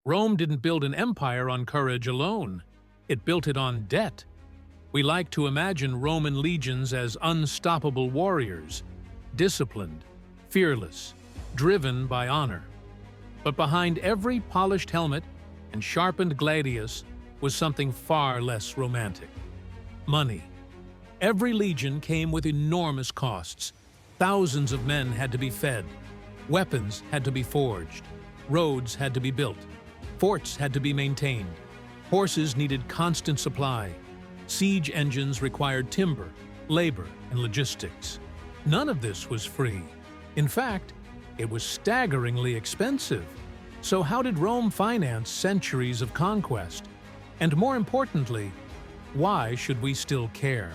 Rome didn't build an empire on courage alone. It built it on debt. We like to imagine Roman legions as unstoppable warriors, disciplined, fearless, driven by honor. But behind every polished helmet and sharpened gladius was something far less romantic. Money. Every legion came with enormous costs. Thousands of men had to be fed. Weapons had to be forged. Roads had to be built. Forts had to be maintained. Horses needed constant supply. Siege engines required timber, labor, and logistics. None of this was free. In fact, it was staggeringly expensive. So how did Rome finance centuries of conquest? And more importantly, why should we still care?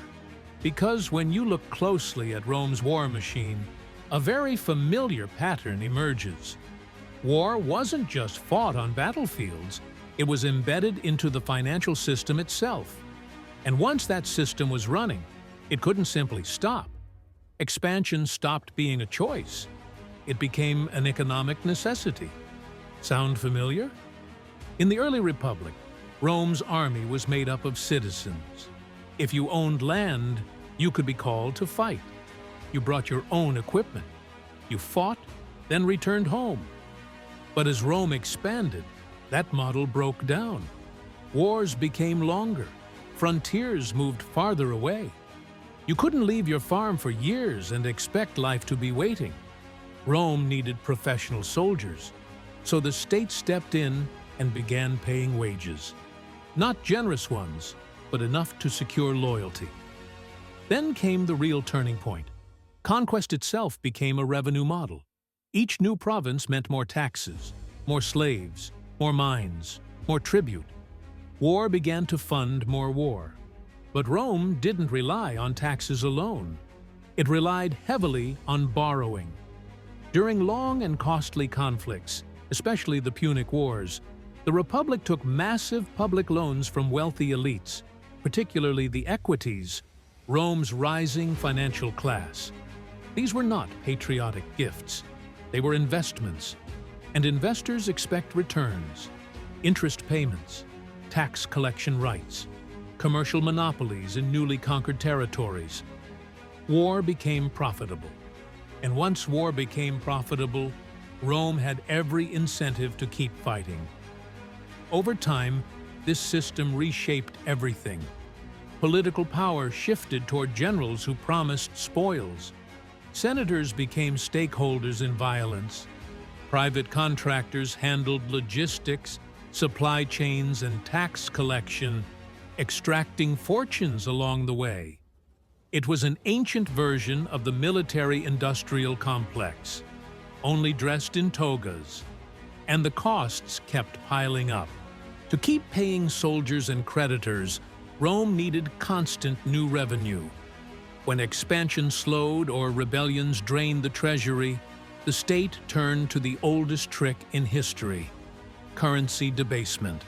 Because when you look closely at Rome's war machine, a very familiar pattern emerges. War wasn't just fought on battlefields, it was embedded into the financial system itself. And once that system was running, it couldn't simply stop. Expansion stopped being a choice. It became an economic necessity. Sound familiar? In the early Republic, Rome's army was made up of citizens. If you owned land, you could be called to fight. You brought your own equipment. You fought, then returned home. But as Rome expanded, that model broke down. Wars became longer. Frontiers moved farther away. You couldn't leave your farm for years and expect life to be waiting. Rome needed professional soldiers, so the state stepped in and began paying wages. Not generous ones, but enough to secure loyalty. Then came the real turning point. Conquest itself became a revenue model. Each new province meant more taxes, more slaves, more mines, more tribute. War began to fund more war. But Rome didn't rely on taxes alone. It relied heavily on borrowing. During long and costly conflicts, especially the Punic Wars, the Republic took massive public loans from wealthy elites, particularly the equites, Rome's rising financial class. These were not patriotic gifts. They were investments, and investors expect returns, interest payments, tax collection rights, commercial monopolies in newly conquered territories. War became profitable. And once war became profitable, Rome had every incentive to keep fighting. Over time, this system reshaped everything. Political power shifted toward generals who promised spoils. Senators became stakeholders in violence. Private contractors handled logistics, supply chains, and tax collection, extracting fortunes along the way. It was an ancient version of the military-industrial complex, only dressed in togas, and the costs kept piling up. To keep paying soldiers and creditors, Rome needed constant new revenue. When expansion slowed or rebellions drained the treasury, the state turned to the oldest trick in history: currency debasement.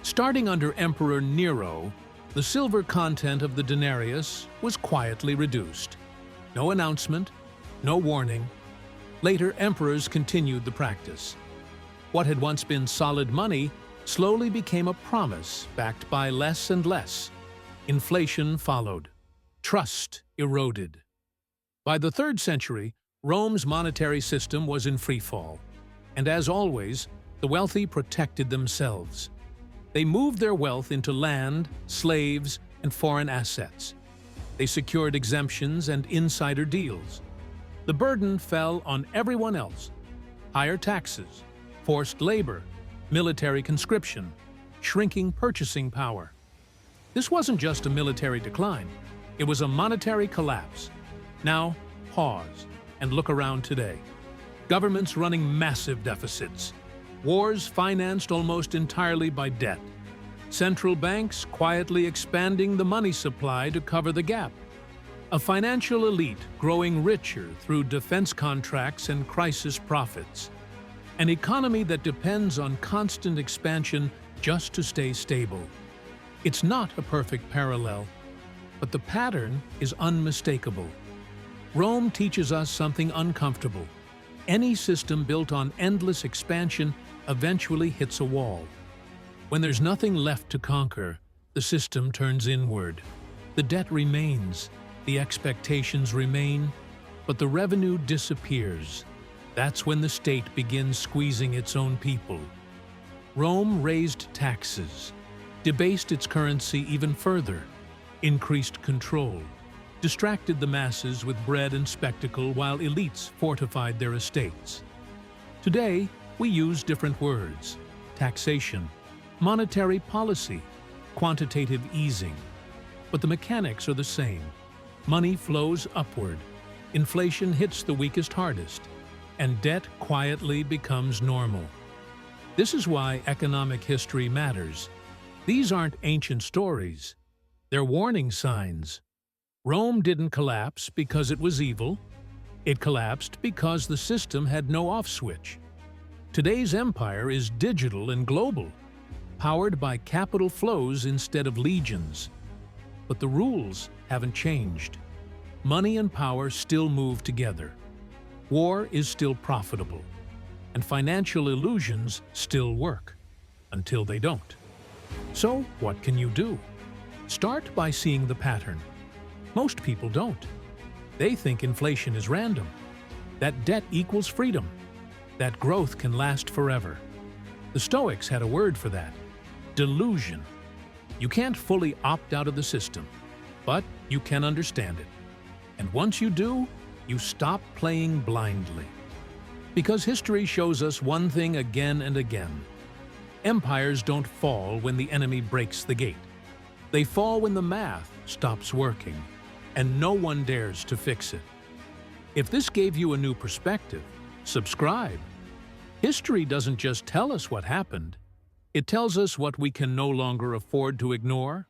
Starting under Emperor Nero, the silver content of the denarius was quietly reduced. No announcement, no warning. Later, emperors continued the practice. What had once been solid money slowly became a promise backed by less and less. Inflation followed. Trust eroded. By the 3rd century, Rome's monetary system was in freefall. And as always, the wealthy protected themselves. They moved their wealth into land, slaves, and foreign assets. They secured exemptions and insider deals. The burden fell on everyone else: higher taxes, forced labor, military conscription, shrinking purchasing power. This wasn't just a military decline, it was a monetary collapse. Now, pause and look around today. Governments running massive deficits. Wars financed almost entirely by debt. Central banks quietly expanding the money supply to cover the gap. A financial elite growing richer through defense contracts and crisis profits. An economy that depends on constant expansion just to stay stable. It's not a perfect parallel, but the pattern is unmistakable. Rome teaches us something uncomfortable. Any system built on endless expansion eventually hits a wall. When there's nothing left to conquer, the system turns inward. The debt remains, the expectations remain, but the revenue disappears. That's when the state begins squeezing its own people. Rome raised taxes, debased its currency even further, increased control, distracted the masses with bread and spectacle while elites fortified their estates. Today, we use different words: taxation, monetary policy, quantitative easing. But the mechanics are the same. Money flows upward, inflation hits the weakest hardest, and debt quietly becomes normal. This is why economic history matters. These aren't ancient stories. They're warning signs. Rome didn't collapse because it was evil. It collapsed because the system had no off switch. Today's empire is digital and global, powered by capital flows instead of legions. But the rules haven't changed. Money and power still move together. War is still profitable, and financial illusions still work, until they don't. So, what can you do? Start by seeing the pattern. Most people don't. They think inflation is random, that debt equals freedom, that growth can last forever. The Stoics had a word for that: delusion. You can't fully opt out of the system, but you can understand it. And once you do, you stop playing blindly. Because history shows us one thing again and again. Empires don't fall when the enemy breaks the gate. They fall when the math stops working, and no one dares to fix it. If this gave you a new perspective, subscribe. History doesn't just tell us what happened, it tells us what we can no longer afford to ignore.